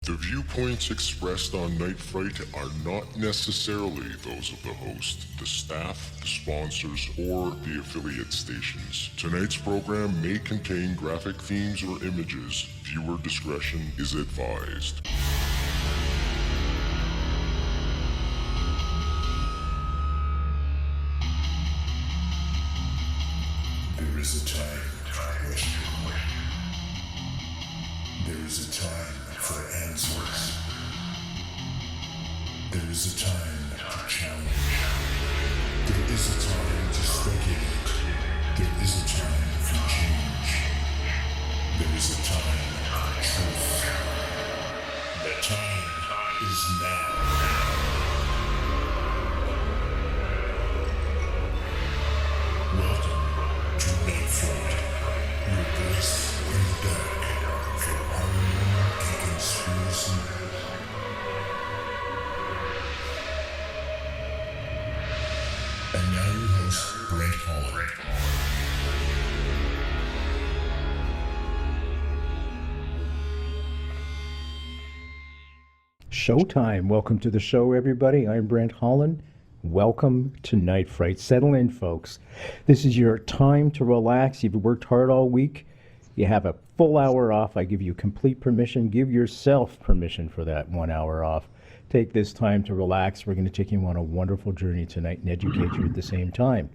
The viewpoints expressed on Night Fright are not necessarily those of the host, the staff, the sponsors, or the affiliate stations. Tonight's program may contain graphic themes or images. Viewer discretion is advised. There is a time for question. There is a time for answers. There is a time to challenge. There is a time to speculate. There is a time for change. There is a time for truth. The time is now. Welcome to Night Fright, your voice in the dark for horror and conspiracy. And now your host, Brent Holland. Showtime. Welcome to the show, everybody. I'm Brent Holland. Welcome to Night Fright. Settle in, folks. This is your time to relax. You've worked hard all week. You have a full hour off. I give you complete permission. Give yourself permission for that 1 hour off. Take this time to relax. We're going to take you on a wonderful journey tonight and educate you at the same time.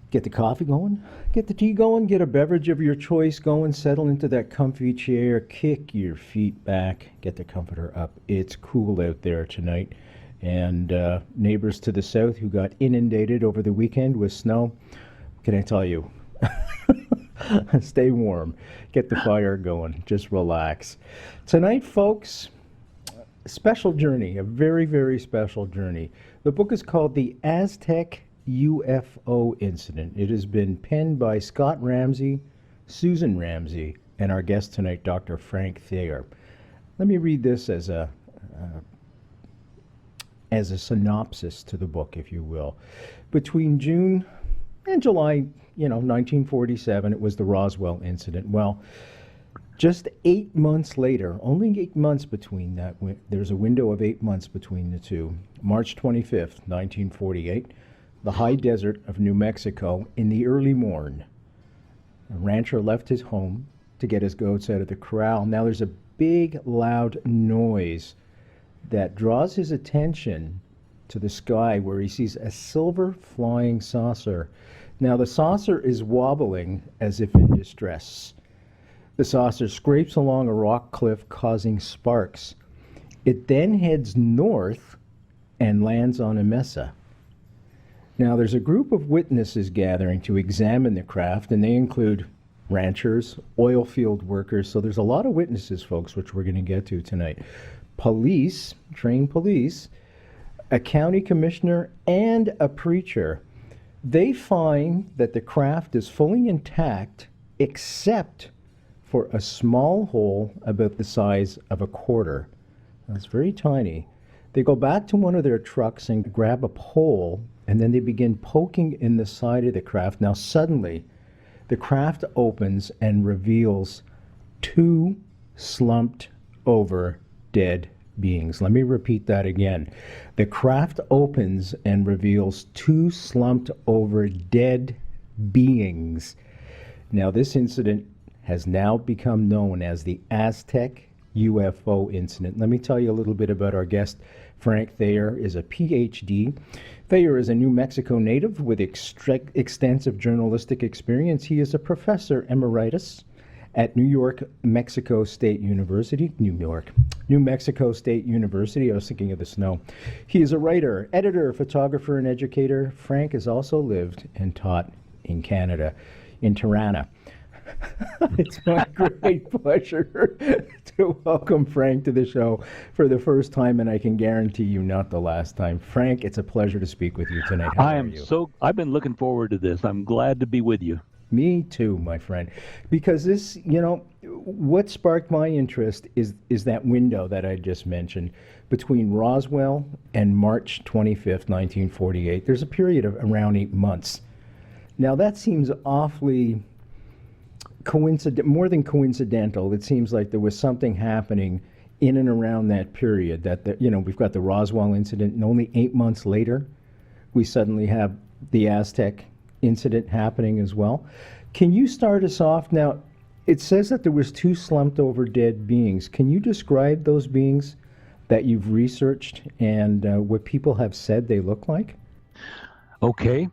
Get the coffee going, get the tea going, get a beverage of your choice going, settle into that comfy chair, kick your feet back, get the comforter up. It's cool out there tonight. And neighbors to the south who got inundated over the weekend with snow, can I tell you? Stay warm, get the fire going, just relax. Tonight, folks, a special journey, a very, very special journey. The book is called The Aztec UFO Incident. It has been penned by Scott Ramsey, Susan Ramsey, and our guest tonight, Dr. Frank Thayer. Let me read this as a synopsis to the book, if you will. Between June and July, 1947, it was the Roswell incident. Well, just 8 months later, only 8 months between that, there's a window of 8 months between the two. March 25th, 1948, the high desert of New Mexico, in the early morn. A rancher left his home to get his goats out of the corral. Now there's a big, loud noise that draws his attention to the sky, where he sees a silver flying saucer. Now the saucer is wobbling as if in distress. The saucer scrapes along a rock cliff, causing sparks. It then heads north and lands on a mesa. Now there's a group of witnesses gathering to examine the craft, and they include ranchers, oil field workers, so there's a lot of witnesses, folks, which we're going to get to tonight. Police, trained police, a county commissioner, and a preacher. They find that the craft is fully intact except for a small hole about the size of a quarter. That's very tiny. They go back to one of their trucks and grab a pole, and then they begin poking in the side of the craft. Now suddenly, the craft opens and reveals two slumped over dead beings. Let me repeat that again. The craft opens and reveals two slumped over dead beings. Now this incident has now become known as the Aztec UFO incident. Let me tell you a little bit about our guest. Frank Thayer is a PhD. Thayer is a New Mexico native with extensive journalistic experience. He is a professor emeritus at New Mexico State University. I was thinking of the snow. He is a writer, editor, photographer, and educator. Frank has also lived and taught in Canada, in Tirana. It's my great pleasure to welcome Frank to the show for the first time, and I can guarantee you not the last time. Frank, it's a pleasure to speak with you tonight. How are you? I've been looking forward to this. I'm glad to be with you. Me too, my friend. Because this, what sparked my interest is that window that I just mentioned between Roswell and March 25th, 1948. There's a period of around 8 months. Now that seems awfully more than coincidental. It seems like there was something happening in and around that period. We've got the Roswell incident, and only 8 months later, we suddenly have the Aztec incident happening as well. Can you start us off now? It says that there was 2 slumped over dead beings. Can you describe those beings that you've researched and what people have said they look like? Okay.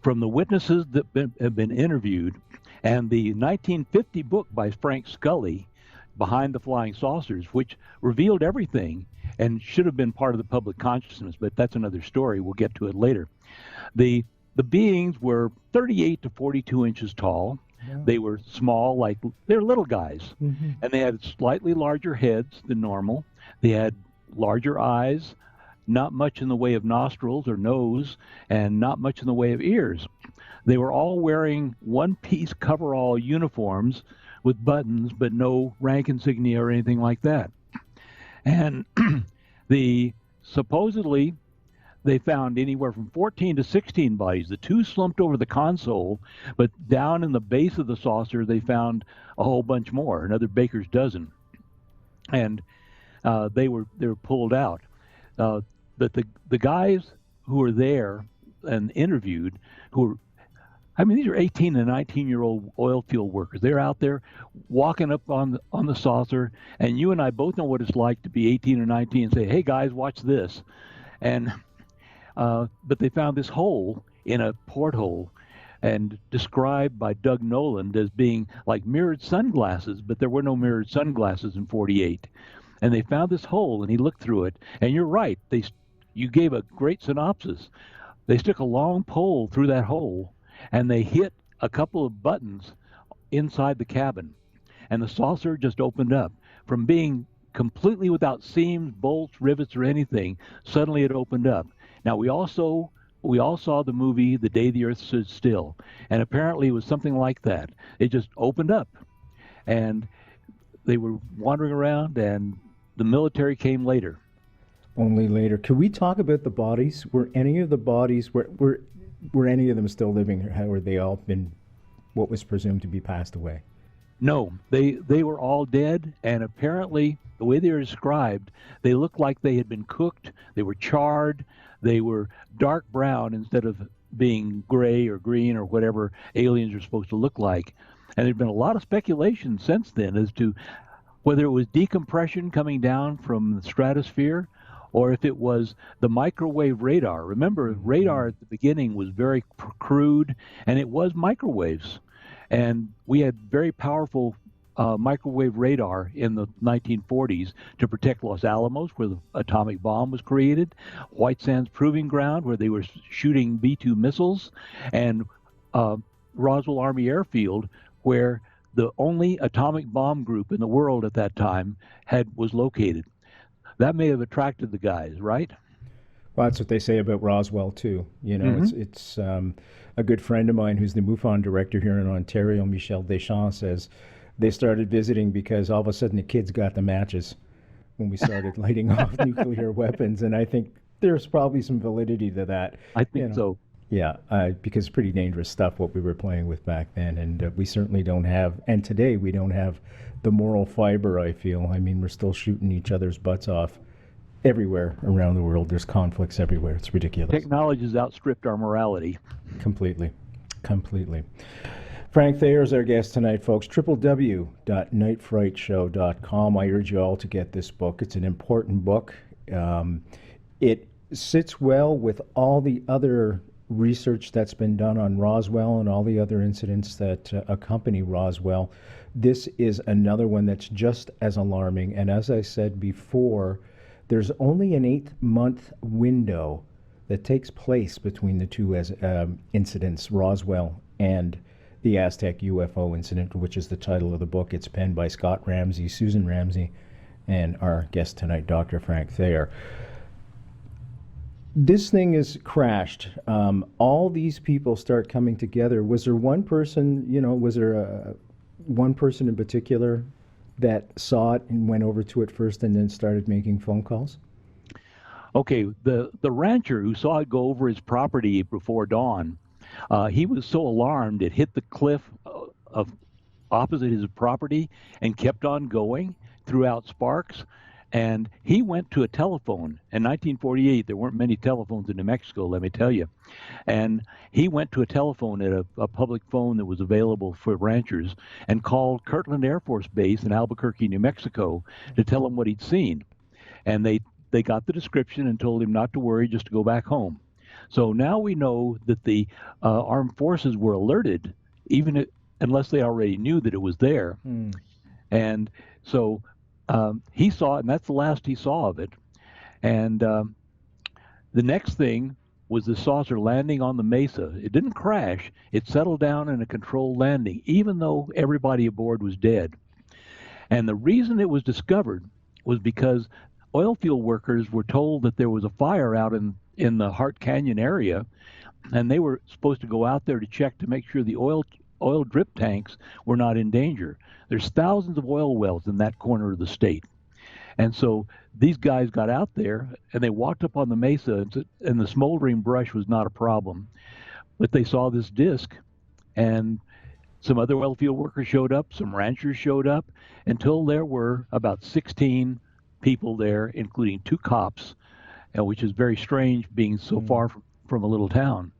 From the witnesses that have been interviewed and the 1950 book by Frank Scully, Behind the Flying Saucers, which revealed everything and should have been part of the public consciousness, but that's another story. We'll get to it later. The beings were 38 to 42 inches tall. Yeah. They were small, they're little guys, and they had slightly larger heads than normal. They had larger eyes, not much in the way of nostrils or nose, and not much in the way of ears. They were all wearing one-piece coverall uniforms with buttons, but no rank insignia or anything like that. And supposedly, they found anywhere from 14 to 16 bodies. The 2 slumped over the console, but down in the base of the saucer, they found a whole bunch more, another baker's dozen. And they were pulled out. But the guys who were there and interviewed, these are 18 and 19-year-old oil field workers. They're out there walking up on the saucer, and you and I both know what it's like to be 18 or 19 and say, "Hey guys, watch this." And but they found this hole in a porthole, and described by Doug Noland as being like mirrored sunglasses, but there were no mirrored sunglasses in 48. And they found this hole, and he looked through it. And you're right, you gave a great synopsis. They stuck a long pole through that hole, and they hit a couple of buttons inside the cabin, and the saucer just opened up. From being completely without seams, bolts, rivets, or anything, suddenly it opened up. Now, we all saw the movie The Day the Earth Stood Still, and apparently it was something like that. It just opened up, and they were wandering around, and the military came later. Only later. Could we talk about the bodies? Were any of the bodies, were any of them still living, or were they all been what was presumed to be passed away? No, they were all dead, and apparently, the way they were described, they looked like they had been cooked, they were charred, they were dark brown instead of being gray or green or whatever aliens are supposed to look like. And there's been a lot of speculation since then as to whether it was decompression coming down from the stratosphere or if it was the microwave radar. Remember, radar at the beginning was very crude, and it was microwaves. And we had very powerful microwave radar in the 1940s to protect Los Alamos, where the atomic bomb was created, White Sands Proving Ground, where they were shooting B-2 missiles, and Roswell Army Airfield, where the only atomic bomb group in the world at that time was located. That may have attracted the guys, right? Well, that's what they say about Roswell too. It's a good friend of mine who's the MUFON director here in Ontario, Michel Deschamps, says they started visiting because all of a sudden the kids got the matches when we started lighting off nuclear weapons, and I think there's probably some validity to that. I think so. Yeah, because it's pretty dangerous stuff what we were playing with back then, and we certainly don't have, and today we don't have the moral fiber, I feel. I mean, we're still shooting each other's butts off everywhere around the world. There's conflicts everywhere. It's ridiculous. Technology has outstripped our morality. Completely. Frank Thayer is our guest tonight, folks. www.nightfrightshow.com. I urge you all to get this book. It's an important book. It sits well with all the other research that's been done on Roswell and all the other incidents that accompany Roswell. This is another one that's just as alarming. And as I said before, there's only an 8-month window that takes place between the two incidents, Roswell and the Aztec UFO incident, which is the title of the book. It's penned by Scott Ramsey, Susan Ramsey, and our guest tonight, Dr. Frank Thayer. This thing is crashed. All these people start coming together. Was there one person, one person in particular that saw it and went over to it first and then started making phone calls? Okay, the rancher who saw it go over his property before dawn, he was so alarmed it hit the cliff of opposite his property and kept on going, threw out sparks, And he went to a telephone. In 1948, there weren't many telephones in New Mexico, let me tell you. And he went to a telephone at a public phone that was available for ranchers and called Kirtland Air Force Base in Albuquerque, New Mexico, to tell them what he'd seen. And they got the description and told him not to worry, just to go back home. So now we know that the armed forces were alerted, unless they already knew that it was there. And so he saw it, and that's the last he saw of it. And the next thing was the saucer landing on the mesa. It didn't crash. It settled down in a controlled landing, even though everybody aboard was dead. And the reason it was discovered was because oil field workers were told that there was a fire out in the Hart Canyon area, and they were supposed to go out there to check to make sure the oil drip tanks were not in danger. There's thousands of oil wells in that corner of the state. And so these guys got out there and they walked up on the mesa, and the smoldering brush was not a problem. But they saw this disc, and some other oil field workers showed up, some ranchers showed up, until there were about 16 people there, including 2 cops, which is very strange being so far from a little town.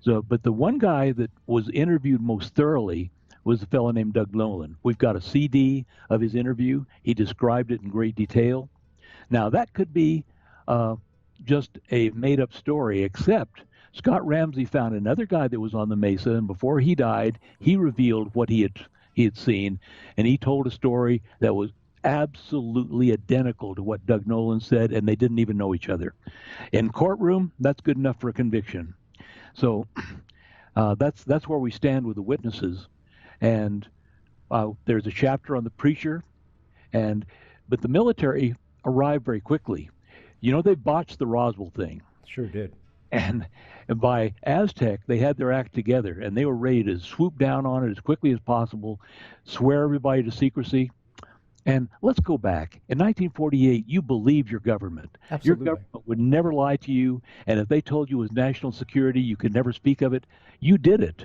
So, but the one guy that was interviewed most thoroughly was a fellow named Doug Nolan. We've got a CD of his interview. He described it in great detail. Now, that could be just a made-up story, except Scott Ramsey found another guy that was on the mesa, and before he died, he revealed what he had seen, and he told a story that was absolutely identical to what Doug Nolan said, and they didn't even know each other. In courtroom, that's good enough for a conviction. So that's where we stand with the witnesses. And there's a chapter on the preacher, but the military arrived very quickly. You know, they botched the Roswell thing. Sure did. And by Aztec, they had their act together, and they were ready to swoop down on it as quickly as possible, swear everybody to secrecy. And let's go back. In 1948, you believed your government. Absolutely. Your government would never lie to you, and if they told you it was national security, you could never speak of it. You did it.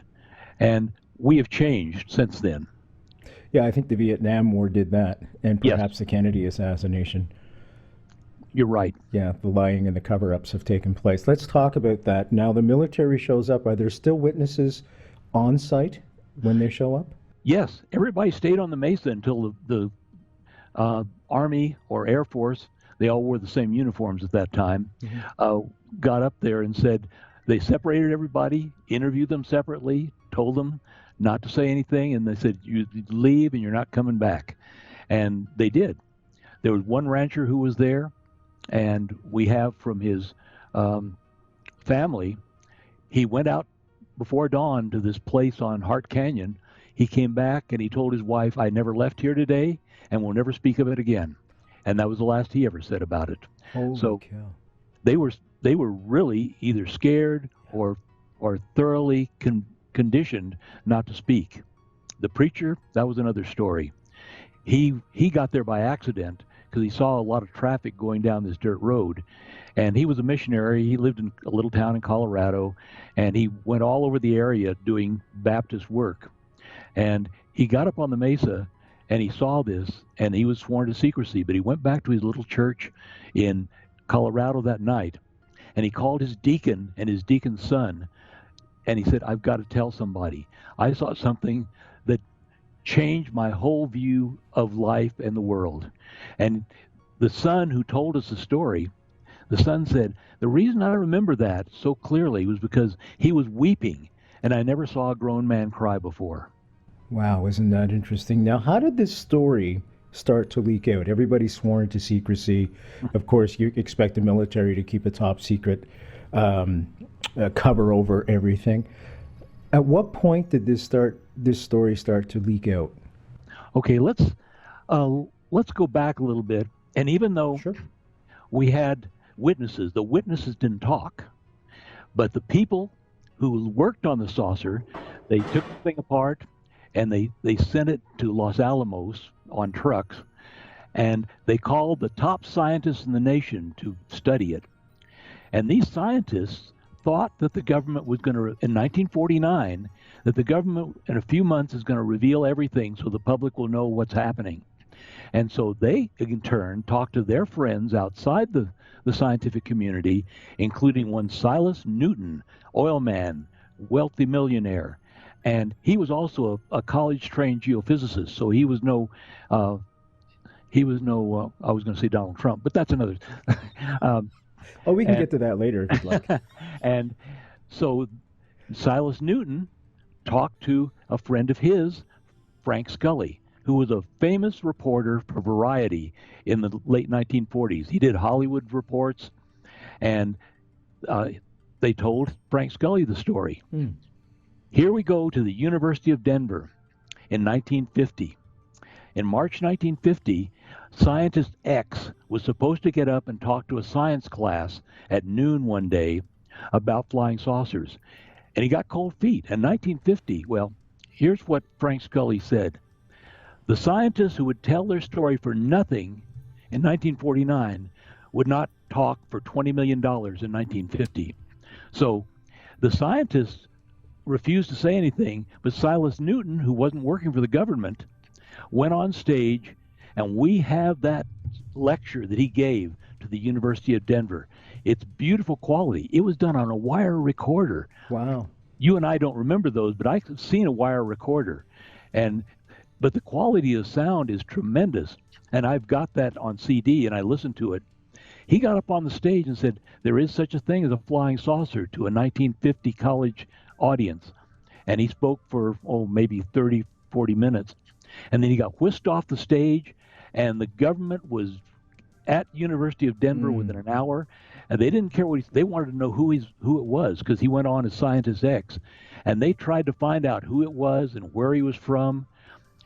And we have changed since then. Yeah, I think the Vietnam War did that, and perhaps Yes. the Kennedy assassination. You're right. Yeah, the lying and the cover-ups have taken place. Let's talk about that. Now, the military shows up. Are there still witnesses on site when they show up? Yes, everybody stayed on the mesa until the Army or Air Force, they all wore the same uniforms at that time, got up there and said they separated everybody, interviewed them separately, told them not to say anything, and they said, you leave and you're not coming back. And they did. There was one rancher who was there, and we have from his family, he went out before dawn to this place on Hart Canyon. He came back and he told his wife, I never left here today and will never speak of it again. And that was the last he ever said about it. Holy so cow. they were really either scared or thoroughly conditioned not to speak. The preacher, that was another story. He got there by accident because he saw a lot of traffic going down this dirt road. And he was a missionary. He lived in a little town in Colorado, and he went all over the area doing Baptist work. And he got up on the mesa, and he saw this, and he was sworn to secrecy. But he went back to his little church in Colorado that night, and he called his deacon and his deacon's son, and he said, I've got to tell somebody. I saw something that changed my whole view of life and the world. And the son who told us the story, the son said, the reason I remember that so clearly was because he was weeping, and I never saw a grown man cry before. Wow, isn't that interesting? Now, how did this story start to leak out? Everybody's sworn to secrecy. Of course, you expect the military to keep a top secret cover over everything. At what point did this story start to leak out? Okay, let's go back a little bit. And even though Sure. we had witnesses, the witnesses didn't talk, but the people who worked on the saucer, they took the thing apart and they sent it to Los Alamos on trucks, and they called the top scientists in the nation to study it. And these scientists thought that the government was going to, in 1949, that the government in a few months is going to reveal everything so the public will know what's happening. And so they, in turn, talked to their friends outside the scientific community, including one Silas Newton, oil man, wealthy millionaire. And he was also a college-trained geophysicist, so he was no, I was going to say Donald Trump, but that's another. Oh, we can get to that later if you'd like. And so Silas Newton talked to a friend of his, Frank Scully, who was a famous reporter for Variety in the late 1940s. He did Hollywood reports, and they told Frank Scully the story. Here we go to the University of Denver in 1950. In March 1950, Scientist X was supposed to get up and talk to a science class at noon one day about flying saucers. And he got cold feet. In 1950, well, here's what Frank Scully said. The scientists who would tell their story for nothing in 1949 would not talk for $20 million in 1950. So the scientists refused to say anything, but Silas Newton, who wasn't working for the government, went on stage, and we have that lecture that he gave to the University of Denver. It's beautiful quality. It was done on a wire recorder. Wow. You and I don't remember those, but I've seen a wire recorder. But the quality of sound is tremendous. And I've got that on CD, and I listened to it. He got up on the stage and said, there is such a thing as a flying saucer to a 1950 college audience. And he spoke for, maybe 30, 40 minutes. And then he got whisked off the stage, and the government was at University of Denver within an hour, and they didn't care they wanted to know who it was, because he went on as Scientist X, and they tried to find out who it was and where he was from,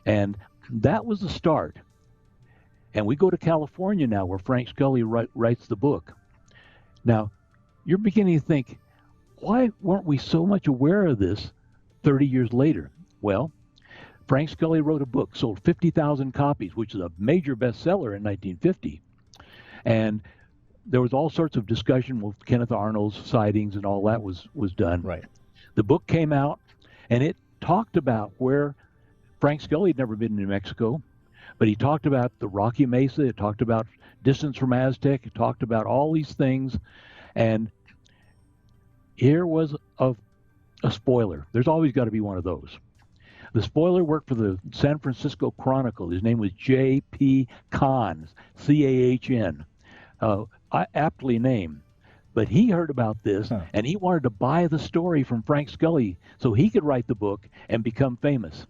and that was the start. And we go to California now, where Frank Scully writes the book. Now, you're beginning to think, why weren't we so much aware of this 30 years later? Well, Frank Scully wrote a book, sold 50,000 copies, which is a major bestseller in 1950. And there was all sorts of discussion with Kenneth Arnold's sightings, and all that was done. Right. The book came out, and it talked about where Frank Scully had never been to New Mexico, but he talked about the Rocky Mesa, it talked about distance from Aztec, it talked about all these things. And here was a spoiler. There's always got to be one of those. The spoiler worked for the San Francisco Chronicle. His name was J.P. Kahn, C-A-H-N, aptly named. But he heard about this, and he wanted to buy the story from Frank Scully so he could write the book and become famous.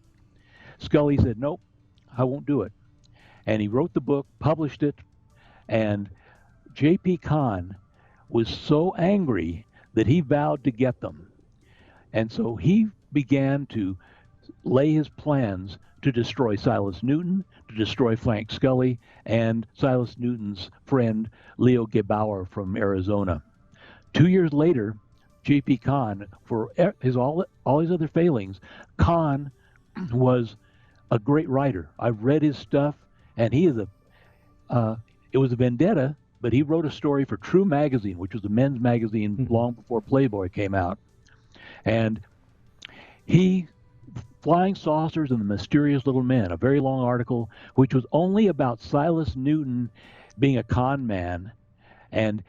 Scully said, nope, I won't do it. And he wrote the book, published it, and J.P. Kahn was so angry that he vowed to get them. And so he began to lay his plans to destroy Silas Newton, to destroy Frank Scully, and Silas Newton's friend Leo Gebauer from Arizona. 2 years later, J.P. Kahn, for all his other failings, Kahn was a great writer. I've read his stuff, and he is it was a vendetta, but he wrote a story for True Magazine, which was a men's magazine long before Playboy came out. And Flying Saucers and the Mysterious Little Men, a very long article, which was only about Silas Newton being a con man. And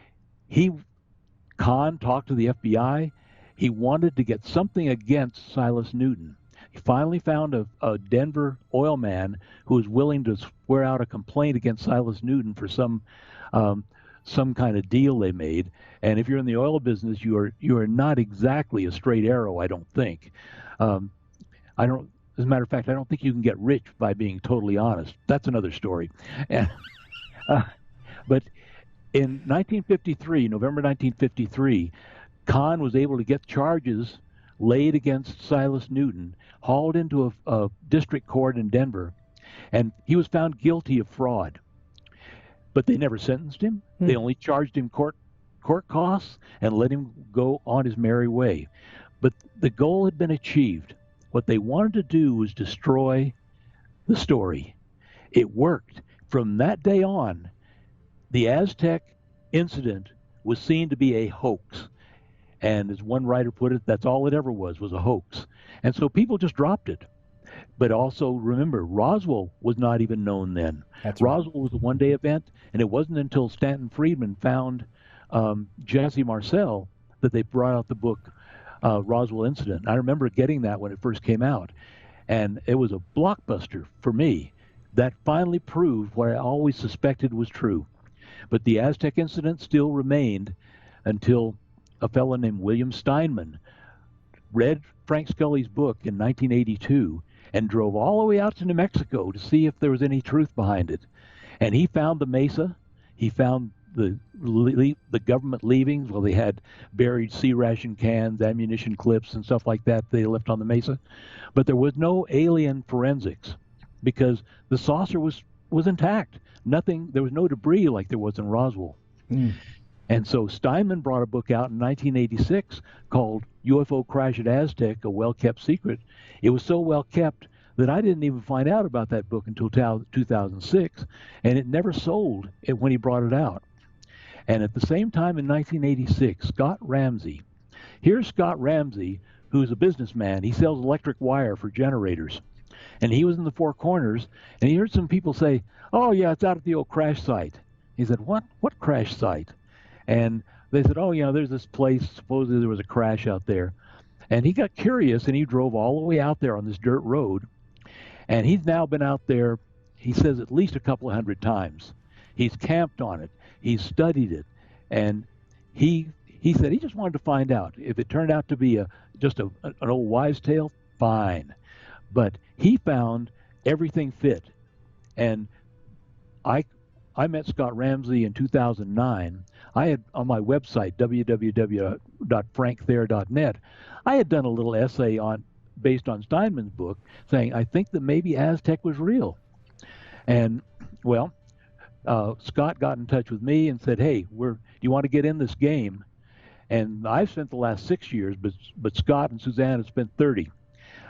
Kahn talked to the FBI. He wanted to get something against Silas Newton. He finally found a Denver oil man who was willing to swear out a complaint against Silas Newton for some kind of deal they made. And if you're in the oil business, you are not exactly a straight arrow, I don't think. As a matter of fact, I don't think you can get rich by being totally honest. That's another story. And, but in 1953, November 1953, Kahn was able to get charges laid against Silas Newton, hauled into a district court in Denver, and he was found guilty of fraud. But they never sentenced him. They only charged him court costs and let him go on his merry way. But the goal had been achieved. What they wanted to do was destroy the story. It worked. From that day on, the Aztec incident was seen to be a hoax. And as one writer put it, that's all it ever was a hoax. And so people just dropped it. But also remember, Roswell was not even known then. That's right. Roswell was a one-day event, and it wasn't until Stanton Friedman found Jesse Marcel that they brought out the book Roswell Incident. I remember getting that when it first came out, and it was a blockbuster for me. That finally proved what I always suspected was true. But the Aztec incident still remained until a fellow named William Steinman read Frank Scully's book in 1982 and drove all the way out to New Mexico to see if there was any truth behind it. And he found the mesa. He found the government leavings. Well, they had buried sea ration cans, ammunition clips, and stuff like that they left on the mesa. But there was no alien forensics because the saucer was intact. Nothing. There was no debris like there was in Roswell. And so Steinman brought a book out in 1986 called UFO Crash at Aztec, A Well-Kept Secret. It was so well kept that I didn't even find out about that book until 2006, and it never sold when he brought it out. And at the same time in 1986, Scott Ramsey. Here's Scott Ramsey, who's a businessman. He sells electric wire for generators. And he was in the Four Corners, and he heard some people say, "Oh, yeah, it's out at the old crash site." He said, "What? What crash site?" And they said, "Oh, there's this place, supposedly there was a crash out there." And he got curious, and he drove all the way out there on this dirt road. And he's now been out there, he says, at least a couple of hundred times. He's camped on it. He's studied it. And he said he just wanted to find out. If it turned out to be just an old wives' tale, fine. But he found everything fit. And I met Scott Ramsey in 2009. I had on my website, www.frankthayer.net, I had done a little essay based on Steinman's book saying, I think that maybe Aztec was real. And, well, Scott got in touch with me and said, "Hey, do you want to get in this game?" And I've spent the last 6 years, but Scott and Suzanne have spent 30.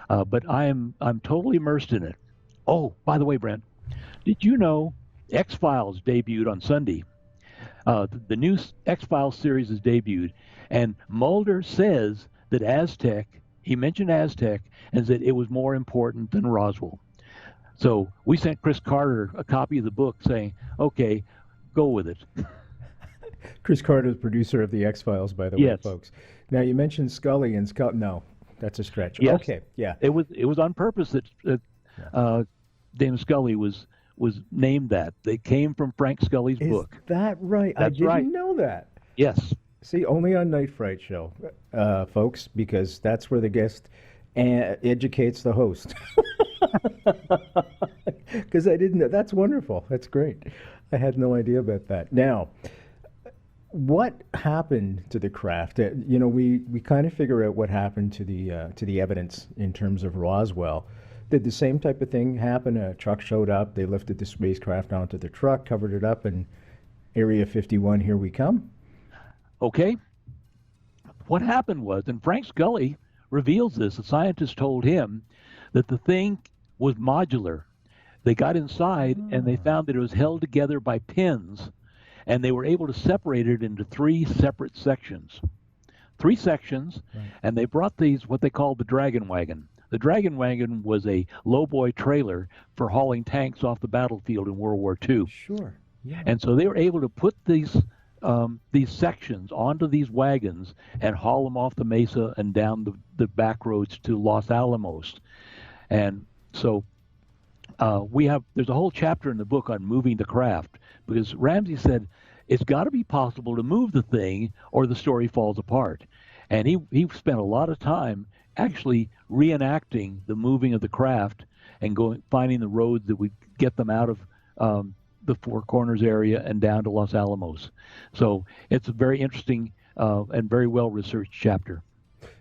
But I'm totally immersed in it. Oh, by the way, Brent, did you know X-Files debuted on Sunday? The new X-Files series is debuted, and Mulder says that he mentioned Aztec, and said it was more important than Roswell. So we sent Chris Carter a copy of the book saying, okay, go with it. Chris Carter is producer of the X-Files, by the way, folks. Now, you mentioned Scully and Scully. No, that's a stretch. Yes. Okay, yeah. It was on purpose that Dana Scully was named that. They came from Frank Scully's book. Is that right? That's I didn't right. know that. Yes. See, only on Night Fright Show, folks, because that's where the guest educates the host. Because I didn't know. That's wonderful. That's great. I had no idea about that. Now, what happened to the craft? We kind of figure out what happened to the evidence in terms of Roswell. Did the same type of thing happen? A truck showed up, they lifted the spacecraft onto the truck, covered it up, and Area 51, here we come? Okay. What happened was, and Frank Scully reveals this, a scientist told him that the thing was modular. They got inside and they found that it was held together by pins, and they were able to separate it into 3 separate sections. 3 sections, right. And they brought these, what they called the Dragon Wagon. The Dragon Wagon was a lowboy trailer for hauling tanks off the battlefield in World War II. Sure. Yeah. And so they were able to put these sections onto these wagons and haul them off the mesa and down the back roads to Los Alamos. And so there's a whole chapter in the book on moving the craft, because Ramsey said it's got to be possible to move the thing or the story falls apart. And he spent a lot of time actually reenacting the moving of the craft and finding the roads that would get them out of the Four Corners area and down to Los Alamos. So it's a very interesting and very well-researched chapter.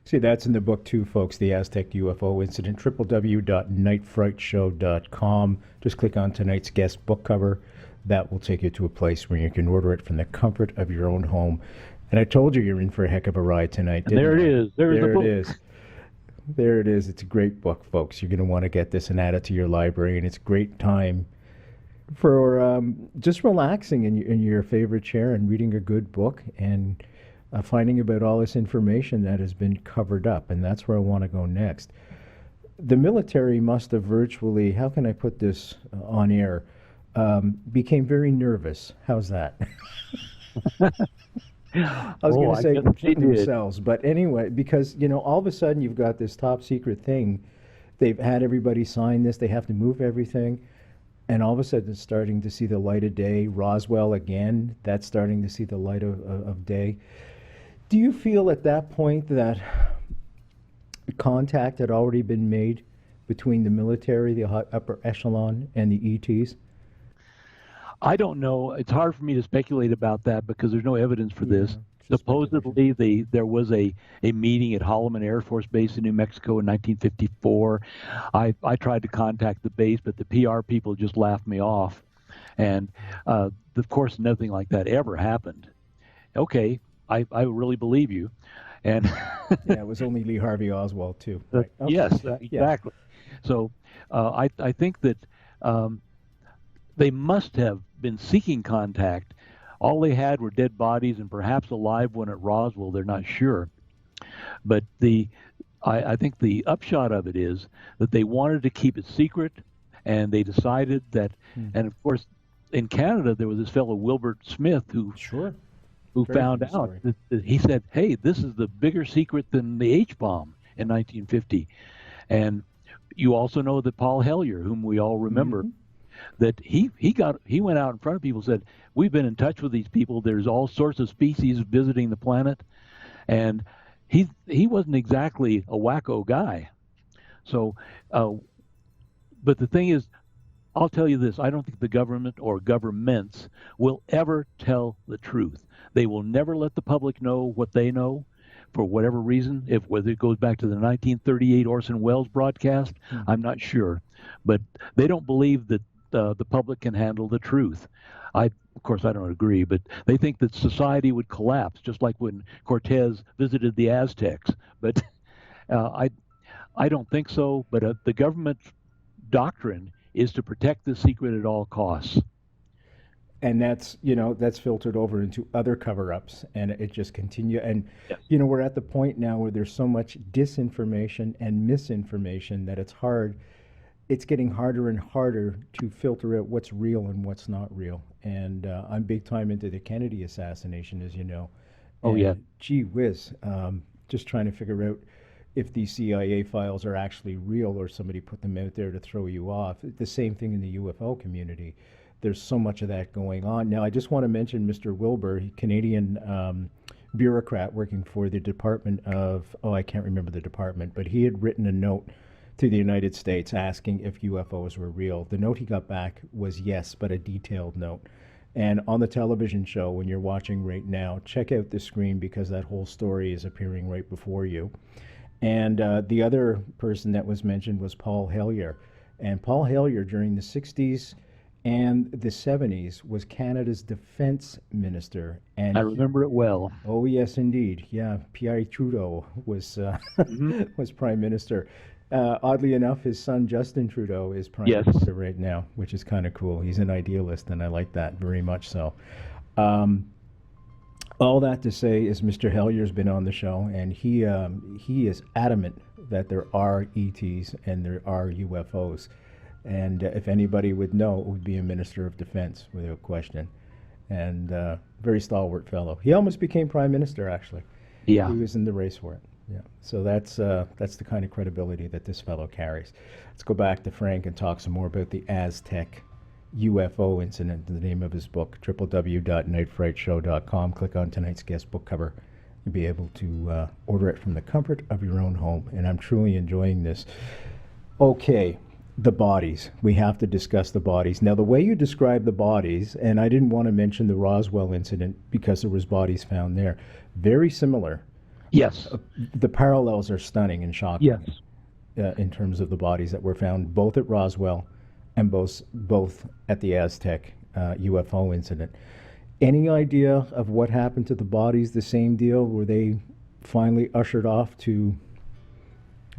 See, that's in the book too, folks, the Aztec UFO Incident, www.nightfrightshow.com. Just click on tonight's guest book cover. That will take you to a place where you can order it from the comfort of your own home. And I told you you're in for a heck of a ride tonight, didn't I? There it is. There's the book. There it is. There it is. It's a great book, folks. You're going to want to get this and add it to your library, and it's a great time for just relaxing in your favorite chair and reading a good book and finding about all this information that has been covered up, and that's where I want to go next. the military must have virtually, how can I put this on air, became very nervous. How's that? I was going to say I guess they did. themselves, but anyway, because all of a sudden you've got this top secret thing. They've had everybody sign this. They have to move everything, and all of a sudden it's starting to see the light of day. Roswell again, that's starting to see the light of day. Do you feel at that point that contact had already been made between the military, the upper echelon, and the ETs? I don't know. It's hard for me to speculate about that because there's no evidence for this. Supposedly, there was a meeting at Holloman Air Force Base in New Mexico in 1954. I tried to contact the base, but the PR people just laughed me off. And, of course, nothing like that ever happened. Okay, I really believe you. And yeah, it was only Lee Harvey Oswald, too. Right. Okay. Yes, exactly. Yeah. So I think that they must have been seeking contact. All they had were dead bodies and perhaps a live one at Roswell. They're not sure. But I think the upshot of it is that they wanted to keep it secret, and they decided that, and of course, in Canada, there was this fellow, Wilbert Smith, who found out that he said, hey, this is the bigger secret than the H-bomb in 1950. And you also know that Paul Hellyer, whom we all remember, that he went out in front of people and said, we've been in touch with these people. There's all sorts of species visiting the planet. And he wasn't exactly a wacko guy. So, but the thing is, I'll tell you this, I don't think the government or governments will ever tell the truth. They will never let the public know what they know for whatever reason. Whether it goes back to the 1938 Orson Welles broadcast, I'm not sure. But they don't believe that the public can handle the truth. Of course, I don't agree, but they think that society would collapse, just like when Cortez visited the Aztecs. But I don't think so. But the government doctrine is to protect the secret at all costs. And that's filtered over into other cover-ups, and it just continue. And yes. We're at the point now where there's so much disinformation and misinformation that it's getting harder and harder to filter out what's real and what's not real. And I'm big time into the Kennedy assassination, as you know. Oh, yeah. Gee whiz, just trying to figure out if these CIA files are actually real or somebody put them out there to throw you off. The same thing in the UFO community. There's so much of that going on. Now, I just want to mention Mr. Wilbur, Canadian bureaucrat working for the Department of, I can't remember the department, but he had written a note to the United States asking if UFOs were real. The note he got back was yes, but a detailed note. And on the television show, when you're watching right now, check out the screen because that whole story is appearing right before you. And the other person that was mentioned was Paul Hellyer. And Paul Hellyer, during the 60s and the 70s, was Canada's defense minister. And I remember it well. Oh, yes, indeed. Yeah, Pierre Trudeau was was prime minister. Oddly enough, his son Justin Trudeau is prime minister right now, which is kind of cool. He's an idealist, and I like that very much so. All that to say is Mr. Hellyer's been on the show, and he is adamant that there are ETs and there are UFOs. And if anybody would know, it would be a minister of defense, without question. And very stalwart fellow. He almost became prime minister, actually. Yeah. He was in the race for it. Yeah. So that's the kind of credibility that this fellow carries. Let's go back to Frank and talk some more about the Aztec UFO incident, the name of his book, www.nightfrightshow.com. Click on tonight's guest book cover. You'll be able to order it from the comfort of your own home. And I'm truly enjoying this. Okay. The bodies. We have to discuss the bodies. Now, the way you describe the bodies, and I didn't want to mention the Roswell incident because there was bodies found there, very similar. Yes. The parallels are stunning and shocking. Yes. In terms of the bodies that were found both at Roswell and both at the Aztec UFO incident. Any idea of what happened to the bodies? The same deal? Were they finally ushered off to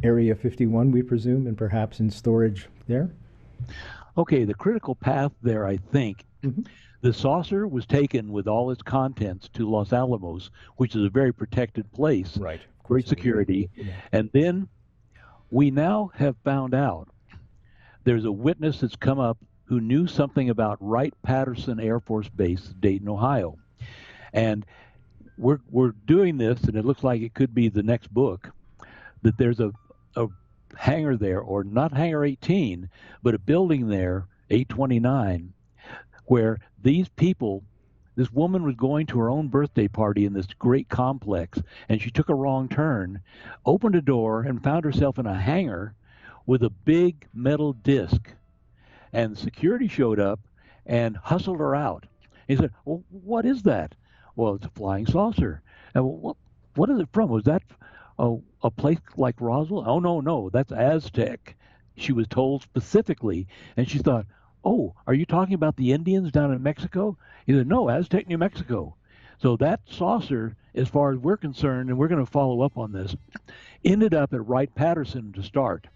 Area 51, we presume, and perhaps in storage there? Okay, the critical path there, I think, the saucer was taken with all its contents to Los Alamos, which is a very protected place. Right. Great security. Yeah. And then we now have found out there's a witness that's come up who knew something about Wright Patterson Air Force Base, Dayton, Ohio. And we're doing this, and it looks like it could be the next book, that there's a hangar there, or not hangar 18, but a building there, 829, where these people, this woman was going to her own birthday party in this great complex, and she took a wrong turn, opened a door, and found herself in a hangar with a big metal disc. And security showed up and hustled her out. He said, well, what is that? Well, it's a flying saucer. And what is it from? Was that a place like Roswell? Oh, no, that's Aztec. She was told specifically, and she thought, oh, are you talking about the Indians down in Mexico? He said, no, Aztec, New Mexico. So that saucer, as far as we're concerned, and we're going to follow up on this, ended up at Wright Patterson to start.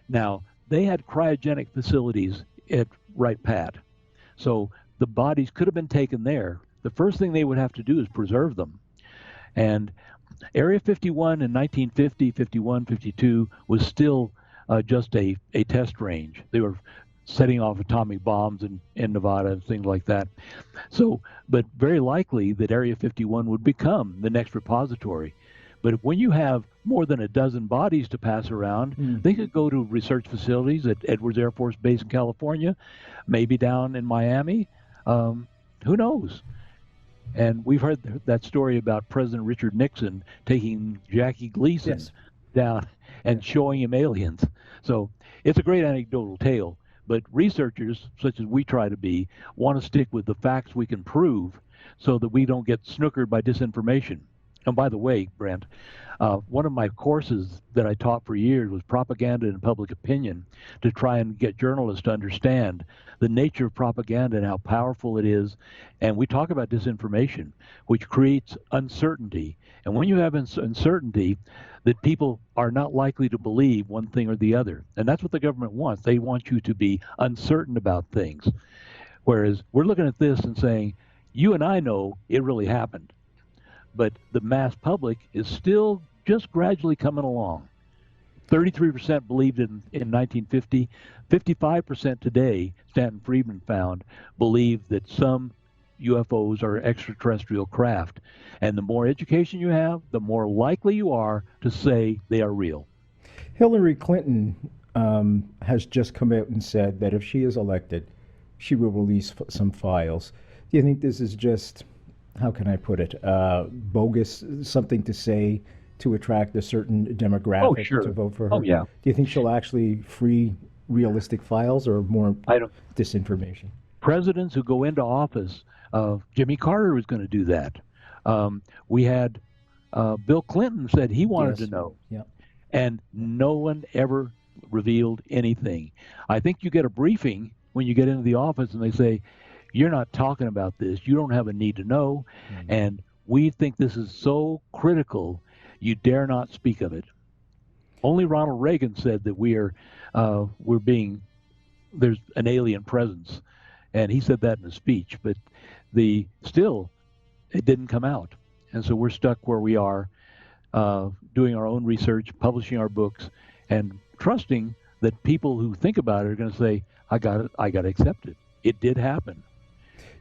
Now, they had cryogenic facilities at Wright Pat. So the bodies could have been taken there. The first thing they would have to do is preserve them. And Area 51 in 1950, 51, 52 was still just a test range. They were setting off atomic bombs in Nevada and things like that. So, but very likely that Area 51 would become the next repository. But when you have more than a dozen bodies to pass around, they could go to research facilities at Edwards Air Force Base in California, maybe down in Miami. Who knows? And we've heard that story about President Richard Nixon taking Jackie Gleason down and showing him aliens. So it's a great anecdotal tale, but researchers, such as we try to be, want to stick with the facts we can prove so that we don't get snookered by disinformation. And by the way, Brent, one of my courses that I taught for years was propaganda and public opinion, to try and get journalists to understand the nature of propaganda and how powerful it is. And we talk about disinformation, which creates uncertainty. And when you have uncertainty, that people are not likely to believe one thing or the other. And that's what the government wants. They want you to be uncertain about things. Whereas we're looking at this and saying, you and I know it really happened. But the mass public is still just gradually coming along. 33% believed in 1950. 55% today, Stanton Friedman found, believe that some UFOs are extraterrestrial craft. And the more education you have, the more likely you are to say they are real. Hillary Clinton has just come out and said that if she is elected, she will release some files. Do you think this is just, how can I put it, bogus, something to say to attract a certain demographic to vote for her? Oh, yeah. Do you think she'll actually free realistic files or more disinformation? Presidents who go into office, Jimmy Carter was going to do that. We had Bill Clinton said he wanted to know. Yeah. And no one ever revealed anything. I think you get a briefing when you get into the office and they say, you're not talking about this. You don't have a need to know. And we think this is so critical, you dare not speak of it. Only Ronald Reagan said that we're being, there's an alien presence. And he said that in a speech, but still, it didn't come out. And so we're stuck where we are, doing our own research, publishing our books, and trusting that people who think about it are going to say, I got to accept it. It did happen.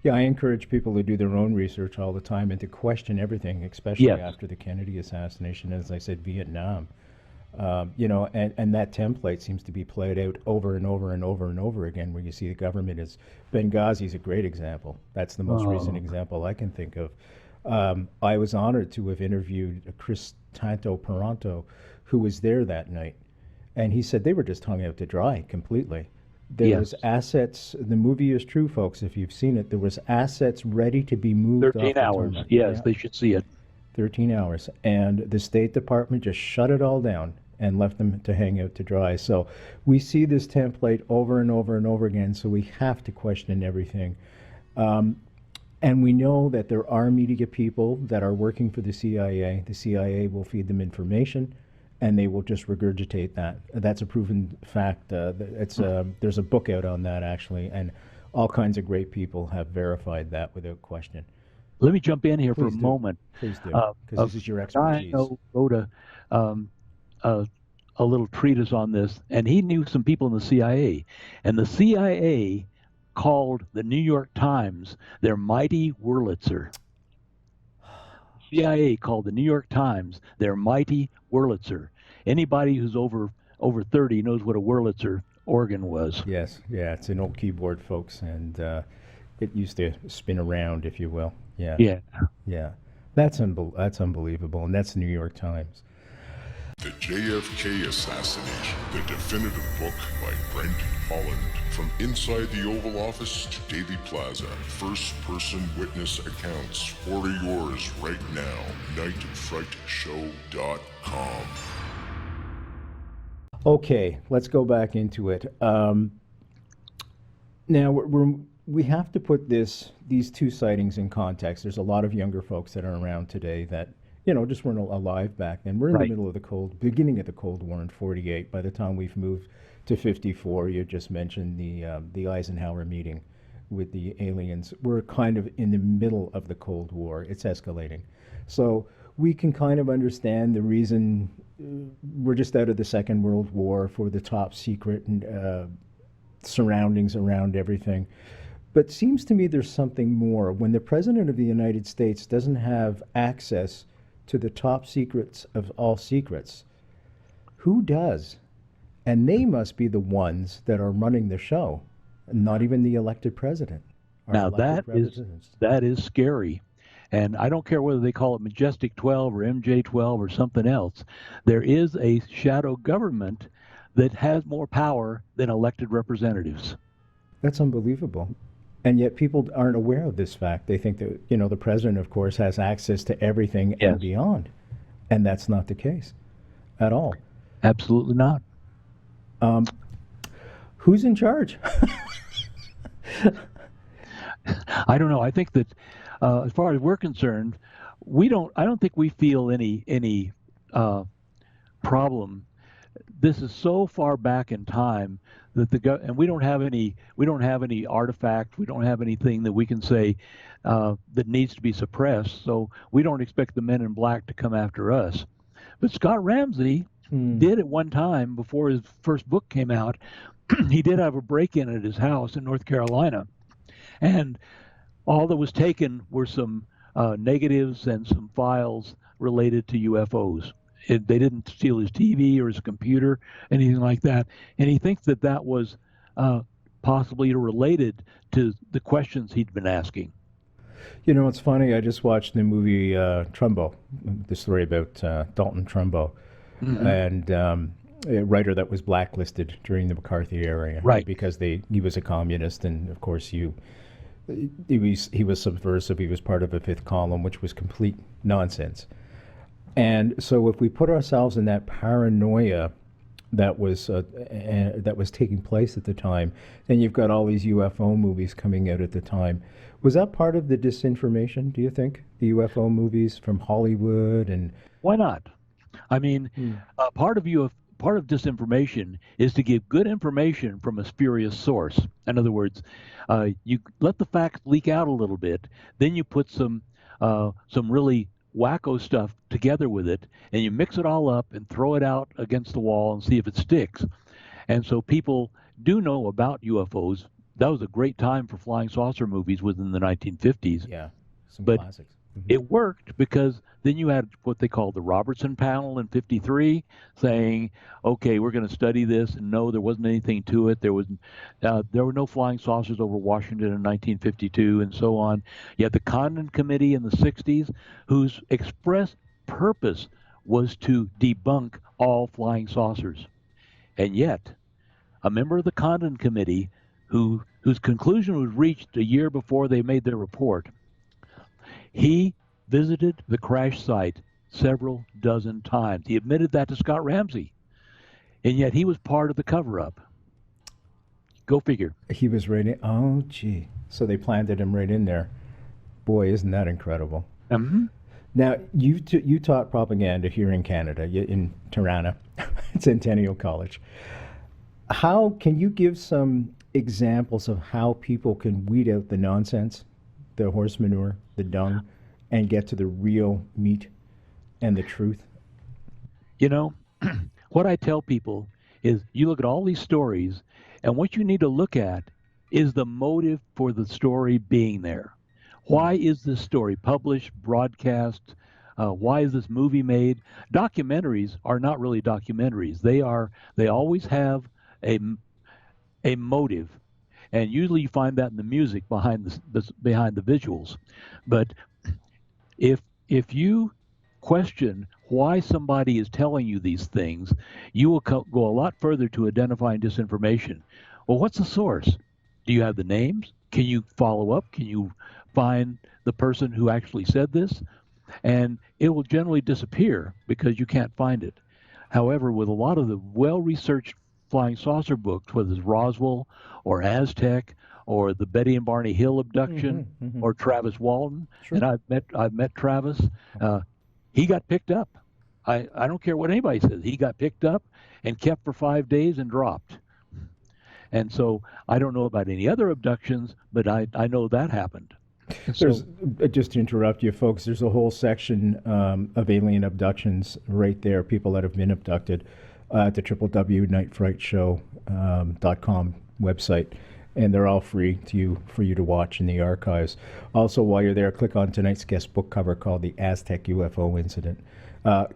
Yeah, I encourage people to do their own research all the time and to question everything, especially after the Kennedy assassination, as I said, Vietnam. And that template seems to be played out over and over and over and over again, where you see the government is, Benghazi is a great example. That's the most recent example I can think of. I was honored to have interviewed Chris Tanto Peranto, who was there that night. And he said they were just hung out to dry completely. There was assets, the movie is true, folks, if you've seen it, there was assets ready to be moved 13 off hours, the yes, they should see it. 13 hours. And the State Department just shut it all down and left them to hang out to dry. So we see this template over and over and over again, so we have to question everything. And we know that there are media people that are working for the CIA. The CIA will feed them information, and they will just regurgitate that. That's a proven fact. There's a book out on that, actually, and all kinds of great people have verified that without question. Let me jump in here for a moment. Please do, because this is your expertise. I know wrote a little treatise on this, and he knew some people in the CIA, and the CIA called the New York Times their mighty Wurlitzer. CIA called the New York Times their mighty Wurlitzer. Anybody who's over 30 knows what a Wurlitzer organ was. Yes, yeah, it's an old keyboard, folks, and it used to spin around, if you will. Yeah, Yeah. yeah. That's unbelievable, and that's the New York Times. The JFK Assassination, the definitive book by Brent Holland. From inside the Oval Office to Daily Plaza, first-person witness accounts. Order yours right now. nightfrightshow.com. Okay, let's go back into it. Now we have to put these two sightings in context. There's a lot of younger folks that are around today that just weren't alive back then. We're in the middle of beginning of the Cold War in '48. By the time we've moved to '54, you just mentioned the Eisenhower meeting with the aliens. We're kind of in the middle of the Cold War. It's escalating, so we can kind of understand the reason. We're just out of the Second World War for the top secret and surroundings around everything. But seems to me there's something more. When the President of the United States doesn't have access to the top secrets of all secrets, who does? And they must be the ones that are running the show, not even the elected president. Now that is scary. And I don't care whether they call it Majestic 12 or MJ 12 or something else. There is a shadow government that has more power than elected representatives. That's unbelievable. And yet people aren't aware of this fact. They think that, the president, of course, has access to everything and beyond. And that's not the case at all. Absolutely not. Who's in charge? I don't know. I think that as far as we're concerned, I don't think we feel any problem. This is so far back in time that and we don't have any artifact, we don't have anything that we can say that needs to be suppressed. So we don't expect the men in black to come after us. But Scott Ramsey did at one time, before his first book came out, he did have a break-in at his house in North Carolina, and all that was taken were some negatives and some files related to UFOs. They didn't steal his TV or his computer, anything like that. And he thinks that was possibly related to the questions he'd been asking. It's funny. I just watched the movie Trumbo, the story about Dalton Trumbo, and a writer that was blacklisted during the McCarthy era, right? Because he was a communist, and of course he was subversive. He was part of a fifth column, which was complete nonsense. And so if we put ourselves in that paranoia that was taking place at the time, and you've got all these UFO movies coming out at the time, was that part of the disinformation, do you think? The UFO movies from Hollywood? And why not? I mean, part of disinformation is to give good information from a spurious source. In other words, you let the facts leak out a little bit, then you put some really wacko stuff together with it, and you mix it all up and throw it out against the wall and see if it sticks. And so people do know about UFOs. That was a great time for flying saucer movies within the 1950s. Yeah, some but classics. It worked because then you had what they called the Robertson panel in '53 saying, okay, we're going to study this, and no, there wasn't anything to it. There were no flying saucers over Washington in 1952 and so on. You had the Condon Committee in the 60s whose express purpose was to debunk all flying saucers. And yet, a member of the Condon Committee whose conclusion was reached a year before they made their report, he visited the crash site several dozen times. He admitted that to Scott Ramsey, and yet he was part of the cover-up. Go figure. He was right in. Oh, gee. So they planted him right in there. Boy, isn't that incredible? Mm-hmm. Now, you taught propaganda here in Canada, in Tirana, Centennial College. How can you give some examples of how people can weed out the nonsense, the horse manure, the dung, and get to the real meat and the truth? what I tell people is you look at all these stories, and what you need to look at is the motive for the story being there. Why is this story published, broadcast? Why is this movie made? Documentaries are not really documentaries. They always have a motive, and usually you find that in the music behind behind the visuals. But if you question why somebody is telling you these things, you will go a lot further to identifying disinformation. Well, what's the source? Do you have the names? Can you follow up? Can you find the person who actually said this? And it will generally disappear because you can't find it. However, with a lot of the well-researched flying saucer books, whether it's Roswell or Aztec or the Betty and Barney Hill abduction or Travis Walton, and I've met Travis. He got picked up. I don't care what anybody says. He got picked up and kept for 5 days and dropped. And so I don't know about any other abductions, but I know that happened. There's, just to interrupt you folks, there's a whole section of alien abductions right there, people that have been abducted at the www.nightfrightshow.com website, and they're all free for you to watch in the archives. Also, while you're there, click on tonight's guest book cover called The Aztec UFO Incident.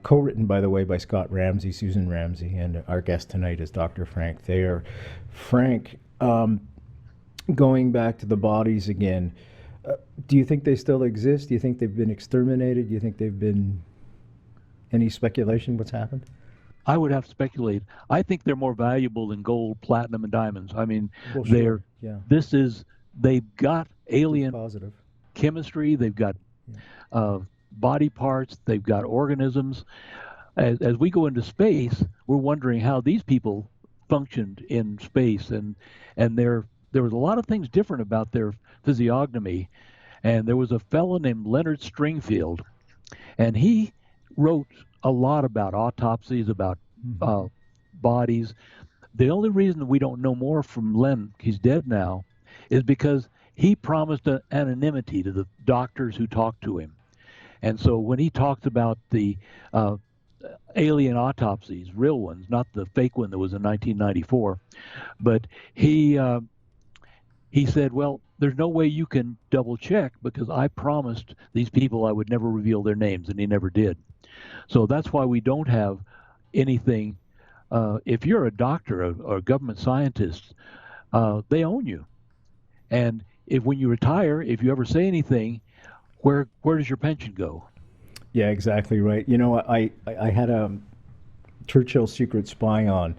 Co-written, by the way, by Scott Ramsey, Susan Ramsey, and our guest tonight is Dr. Frank Thayer. Frank, going back to the bodies again, do you think they still exist? Do you think they've been exterminated? Do you think they've been... Any speculation what's happened? I would have to speculate. I think they're more valuable than gold, platinum, and diamonds. I mean, well, sure. They've got alien positive chemistry, they've got body parts, they've got organisms. As we go into space, we're wondering how these people functioned in space, and there was a lot of things different about their physiognomy. And there was a fellow named Len Stringfield, and he wrote a lot about autopsies, about bodies. The only reason we don't know more from Len, he's dead now, is because he promised anonymity to the doctors who talked to him. And so when he talked about the alien autopsies, real ones, not the fake one that was in 1994, but he said, well, there's no way you can double check because I promised these people I would never reveal their names, and he never did. So that's why we don't have anything. If you're a doctor or a government scientist, they own you. And when you retire, if you ever say anything, where does your pension go? Yeah, exactly right. You know, I had a Churchill's secret spy on.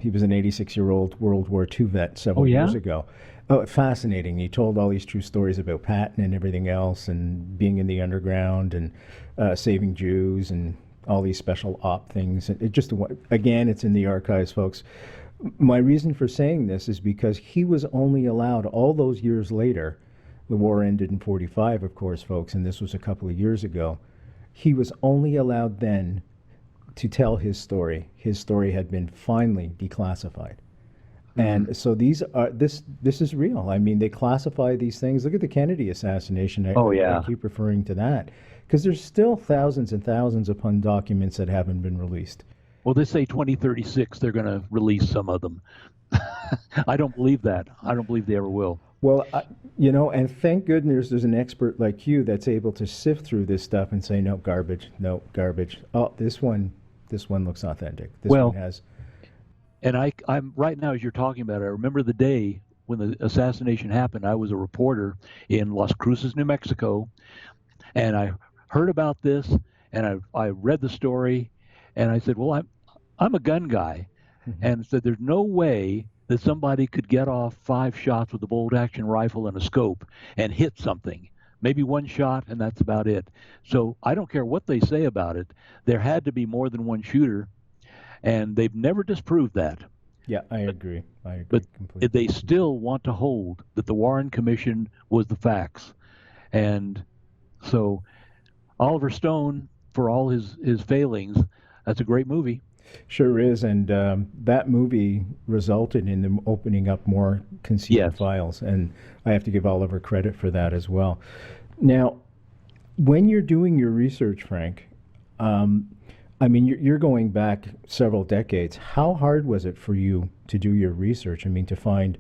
He was an 86-year-old World War II vet several years ago. Oh, fascinating. He told all these true stories about Patton and everything else, and being in the underground and saving Jews and all these special op things. And it just, again, it's in the archives, folks. My reason for saying this is because he was only allowed all those years later. The war ended in 45, of course, folks, and this was a couple of years ago. He was only allowed then to tell his story. His story had been finally declassified. And so this is real. I mean, they classify these things. Look at the Kennedy assassination. I keep referring to that because there's still thousands and thousands upon documents that haven't been released. Well, they say 2036 they're going to release some of them. I don't believe that. I don't believe they ever will. Well, and thank goodness there's an expert like you that's able to sift through this stuff and say, no, garbage, no, garbage. Oh, this one looks authentic. This one has... And I'm right now, as you're talking about it, I remember the day when the assassination happened. I was a reporter in Las Cruces, New Mexico, and I heard about this, and I read the story, and I said, well, I'm a gun guy, and said there's no way that somebody could get off 5 shots with a bolt-action rifle and a scope and hit something. Maybe 1 shot, and that's about it. So I don't care what they say about it. There had to be more than one shooter. And they've never disproved that. Yeah, I agree. But completely. They still want to hold that the Warren Commission was the facts. And so Oliver Stone, for all his failings, that's a great movie. Sure is. And that movie resulted in them opening up more concealed files. And I have to give Oliver credit for that as well. Now, when you're doing your research, Frank, I mean, you're going back several decades. How hard was it for you to do your research? I mean, to find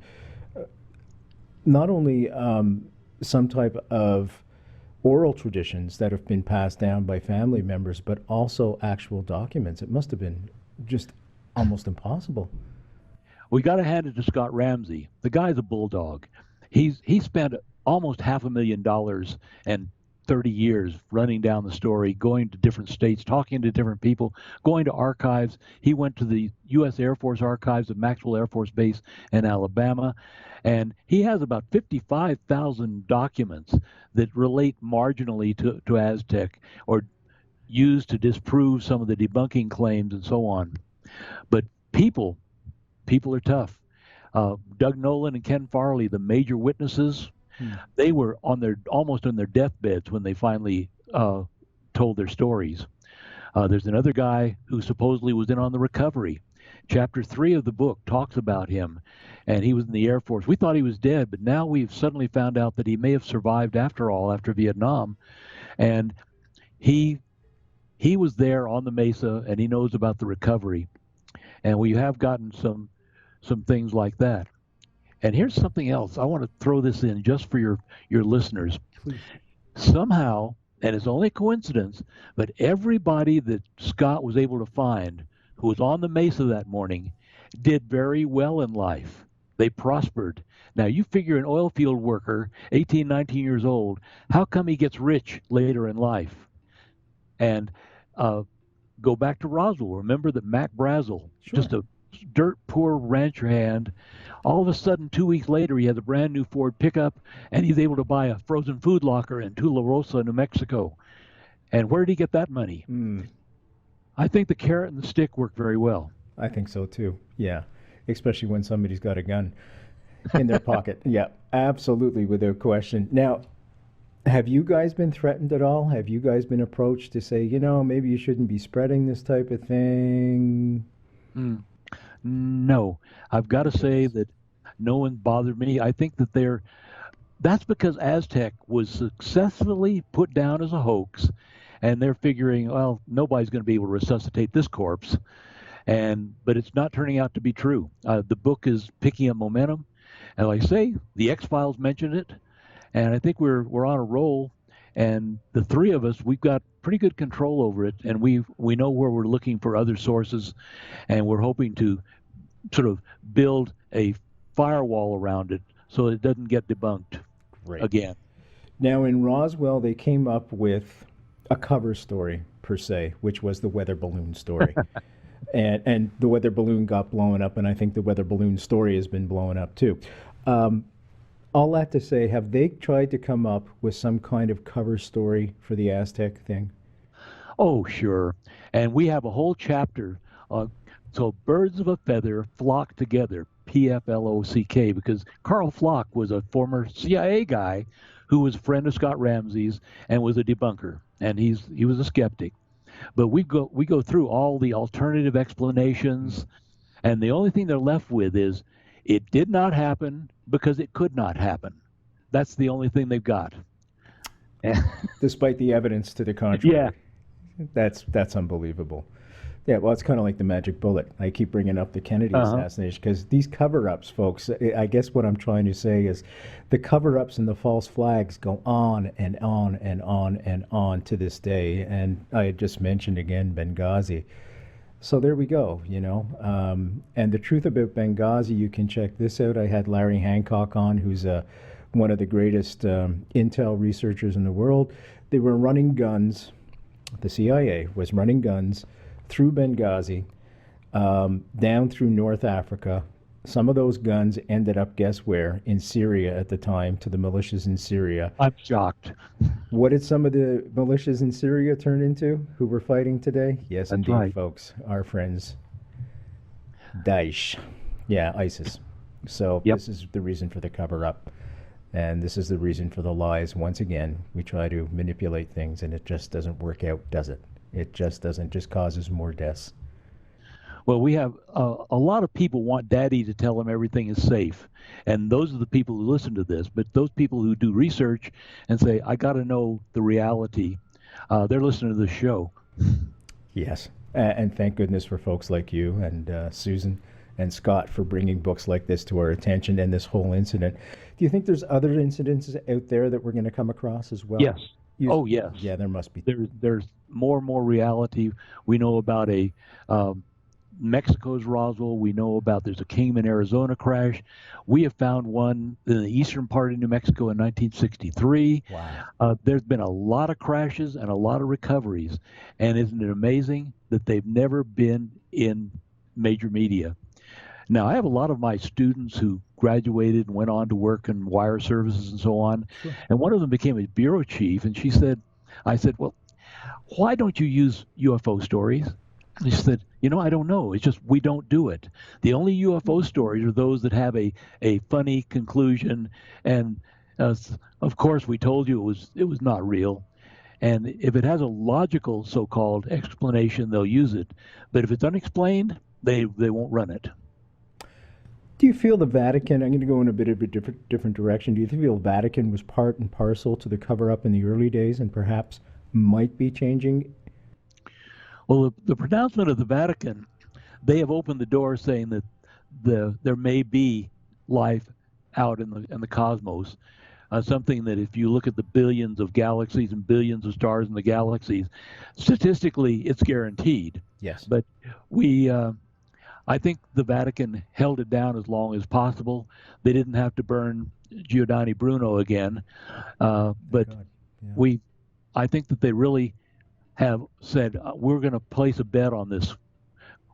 not only some type of oral traditions that have been passed down by family members, but also actual documents. It must have been just almost impossible. We got to hand it to Scott Ramsey. The guy's a bulldog. He spent almost $500,000 and 30 years running down the story, going to different states, talking to different people, going to archives. He went to the U.S. Air Force archives at Maxwell Air Force Base in Alabama, and he has about 55,000 documents that relate marginally to Aztec or used to disprove some of the debunking claims and so on. But people are tough. Doug Nolan and Ken Farley, the major witnesses, they were almost on their deathbeds when they finally told their stories. There's another guy who supposedly was in on the recovery. Chapter 3 of the book talks about him, and he was in the Air Force. We thought he was dead, but now we've suddenly found out that he may have survived after all, after Vietnam. And he was there on the Mesa, and he knows about the recovery. And we have gotten some things like that. And here's something else. I want to throw this in just for your listeners. Please. Somehow, and it's only a coincidence, but everybody that Scott was able to find who was on the Mesa that morning did very well in life. They prospered. Now, you figure an oil field worker, 18, 19 years old, how come he gets rich later in life? And go back to Roswell. Remember that Mac Brazel, Sure. just a dirt poor rancher hand, all of a sudden 2 weeks later he has a brand new Ford pickup and he's able to buy a frozen food locker in Tularosa, New Mexico. And where did he get that money? I think the carrot and the stick work very well. I think so too. Yeah, especially when somebody's got a gun in their pocket. Yeah, absolutely, without question. Now, have you guys been threatened at all? Have you guys been approached to say, maybe you shouldn't be spreading this type of thing? No, I've got to say that no one bothered me. I think that that's because Aztec was successfully put down as a hoax, and they're figuring, well, nobody's going to be able to resuscitate this corpse. But it's not turning out to be true. The book is picking up momentum. And like I say, the X-Files mentioned it, and I think we're on a roll. And the three of us, we've got pretty good control over it, and we know where we're looking for other sources, and we're hoping to sort of build a firewall around it so it doesn't get debunked again. Now, in Roswell, they came up with a cover story, per se, which was the weather balloon story. and the weather balloon got blown up, and I think the weather balloon story has been blown up, too. All that to say, have they tried to come up with some kind of cover story for the Aztec thing? Oh, sure. And we have a whole chapter. So birds of a feather flock together, PFLOCK, because Carl Flock was a former CIA guy who was a friend of Scott Ramsey's and was a debunker, and he was a skeptic. But we go through all the alternative explanations, and the only thing they're left with is it did not happen because it could not happen. That's the only thing they've got. Despite the evidence to the contrary. Yeah. That's unbelievable. Yeah, well, it's kind of like the magic bullet. I keep bringing up the Kennedy assassination because these cover-ups, folks, I guess what I'm trying to say is the cover-ups and the false flags go on and on and on and on to this day. And I had just mentioned again Benghazi. So there we go, And the truth about Benghazi, you can check this out. I had Larry Hancock on, who's one of the greatest intel researchers in the world. They were running guns. The CIA was running guns through Benghazi, down through North Africa. Some of those guns ended up, guess where? In Syria at the time, to the militias in Syria. I'm shocked. What did some of the militias in Syria turn into who were fighting today? Yes, That's indeed, right. Folks. Our friends. Daesh. Yeah, ISIS. So Yep. This is the reason for the cover-up. And this is the reason for the lies. Once again, we try to manipulate things, and it just doesn't work out, does it? It just doesn't, just causes more deaths. Well, we have a lot of people want Daddy to tell them everything is safe. And those are the people who listen to this. But those people who do research and say, I got to know the reality, they're listening to the show. Yes, And thank goodness for folks like you and Susan and Scott for bringing books like this to our attention and this whole incident. Do you think there's other incidents out there that we're going to come across as well? Yes. Oh, yes. Yeah, there must be. There's more and more reality. We know about Mexico's Roswell. We know about there's a Kingman, Arizona crash. We have found one in the eastern part of New Mexico in 1963. Wow. There's been a lot of crashes and a lot of recoveries. And isn't it amazing that they've never been in major media? Now, I have a lot of my students who graduated and went on to work in wire services and so on. Sure. And one of them became a bureau chief. And I said, well, why don't you use UFO stories? And she said, I don't know. It's just we don't do it. The only UFO stories are those that have a funny conclusion. And of course, we told you it was not real. And if it has a logical so-called explanation, they'll use it. But if it's unexplained, they won't run it. Do you feel the Vatican, I'm going to go in a bit of a different direction, do you feel the Vatican was part and parcel to the cover-up in the early days and perhaps might be changing? Well, the pronouncement of the Vatican, they have opened the door saying that there may be life out in the cosmos, something that if you look at the billions of galaxies and billions of stars in the galaxies, statistically it's guaranteed. Yes. But I think the Vatican held it down as long as possible. They didn't have to burn Giordano Bruno again, but yeah. I think that they really have said, we're going to place a bet on this.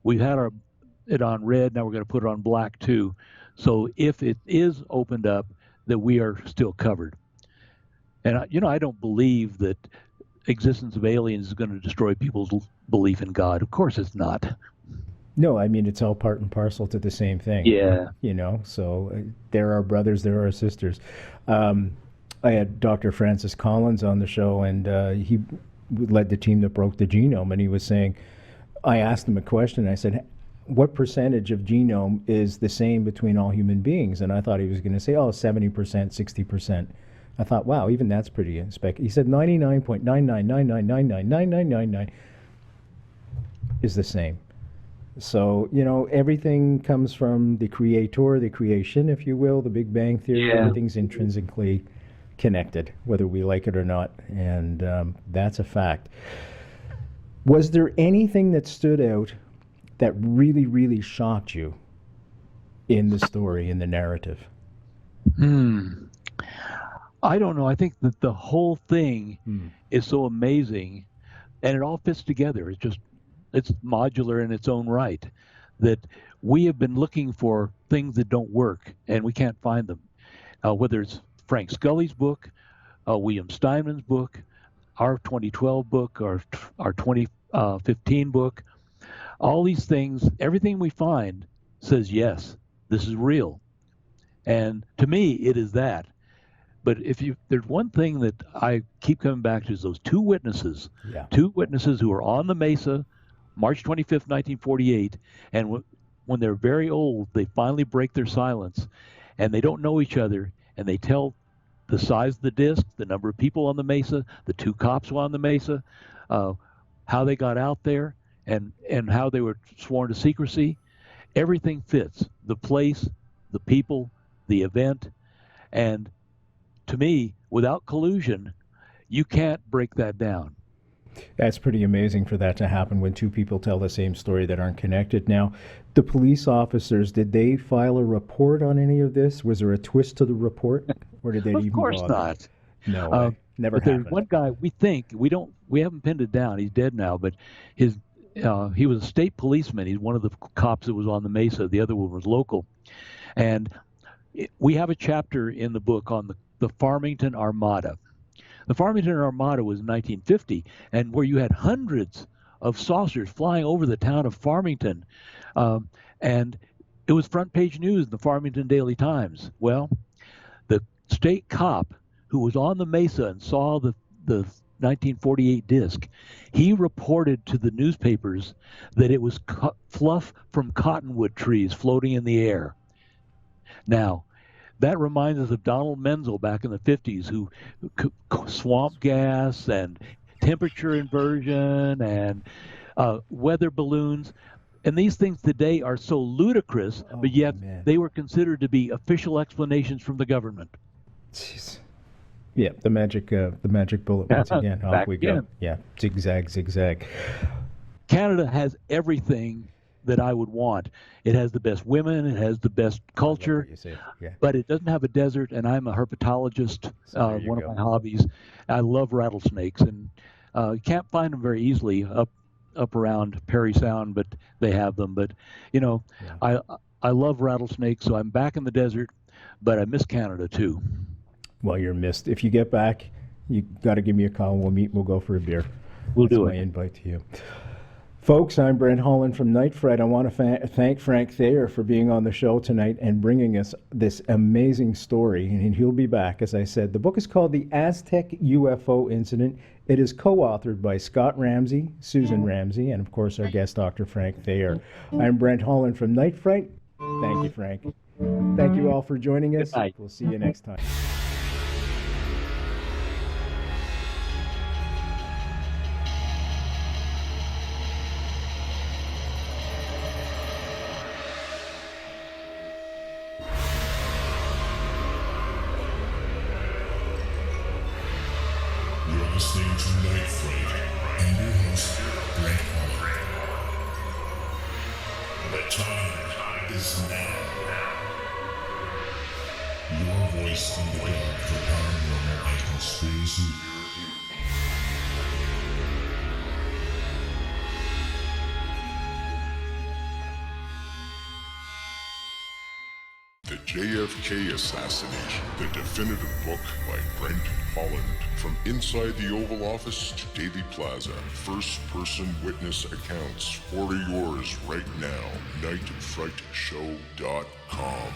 We've had it on red, now we're going to put it on black too. So if it is opened up, that we are still covered. And I don't believe that existence of aliens is going to destroy people's belief in God. Of course it's not. No, I mean, it's all part and parcel to the same thing. Yeah. So there are brothers, there are sisters. I had Dr. Francis Collins on the show, and he led the team that broke the genome, and he was saying, I asked him a question, I said, what percentage of genome is the same between all human beings? And I thought he was going to say, 70%, 60%. I thought, wow, even that's pretty spec. He said 99.999999999 is the same. So, everything comes from the creator, the creation, if you will, the Big Bang Theory. Yeah. Everything's intrinsically connected, whether we like it or not. And that's a fact. Was there anything that stood out that really, really shocked you in the story, in the narrative? I don't know. I think that the whole thing is so amazing, and it all fits together. It's modular in its own right, that we have been looking for things that don't work, and we can't find them. Whether it's Frank Scully's book, William Steinman's book, our 2012 book, our 2015 book, all these things, everything we find says, yes, this is real. And to me, it is that. But there's one thing that I keep coming back to is those two witnesses who are on the Mesa, March 25th, 1948, and when they're very old, they finally break their silence, and they don't know each other, and they tell the size of the disc, the number of people on the Mesa, the two cops on the Mesa, how they got out there, and how they were sworn to secrecy. Everything fits. The place, the people, the event, and to me, without collusion, you can't break that down. That's pretty amazing for that to happen when two people tell the same story that aren't connected. Now, the police officers, did they file a report on any of this? Was there a twist to the report? Or did they even bother? Of course not. No, never but happened. There's one guy we haven't pinned it down. He's dead now, but he was a state policeman. He's one of the cops that was on the Mesa. The other one was local. And we have a chapter in the book on the Farmington Armada. The Farmington Armada was in 1950, and where you had hundreds of saucers flying over the town of Farmington, and it was front page news in the Farmington Daily Times. Well, the state cop who was on the Mesa and saw the 1948 disc, he reported to the newspapers that it was fluff from cottonwood trees floating in the air. Now, that reminds us of Donald Menzel back in the 50s, who swamp gas and temperature inversion and weather balloons. And these things today are so ludicrous, but yet man. they were considered to be official explanations from the government. Jeez. Yeah, the magic bullet once again. Off Back we go. again. Yeah, zigzag, zigzag. Canada has everything that I would want. It has the best women, it has the best culture, You say, yeah. but it doesn't have a desert, and I'm a herpetologist, So there you one go. of my hobbies. I love rattlesnakes, and you can't find them very easily up around Perry Sound, but they have them. But, you know, Yeah. I love rattlesnakes, so I'm back in the desert, but I miss Canada too. Well, you're missed. If you get back, you got to give me a call. We'll meet. We'll go for a beer. We'll do That's my it. invite to you. Folks, I'm Brent Holland from Night Fright. I want to thank Frank Thayer for being on the show tonight and bringing us this amazing story. And he'll be back, as I said. The book is called The Aztec UFO Incident. It is co-authored by Scott Ramsey, Susan Ramsey, and of course our guest, Dr. Frank Thayer. I'm Brent Holland from Night Fright. Thank you, Frank. Thank you all for joining us. Good night. We'll see you next time. You're listening to Night Fright and your host, Brent Holland. The time is now. Your voice in the dark for paranormal and conspiracy. The JFK Assassination, the definitive book by Brent Holland. From inside the Oval Office to Daily Plaza, first-person witness accounts. Order yours right now. NightFrightShow.com.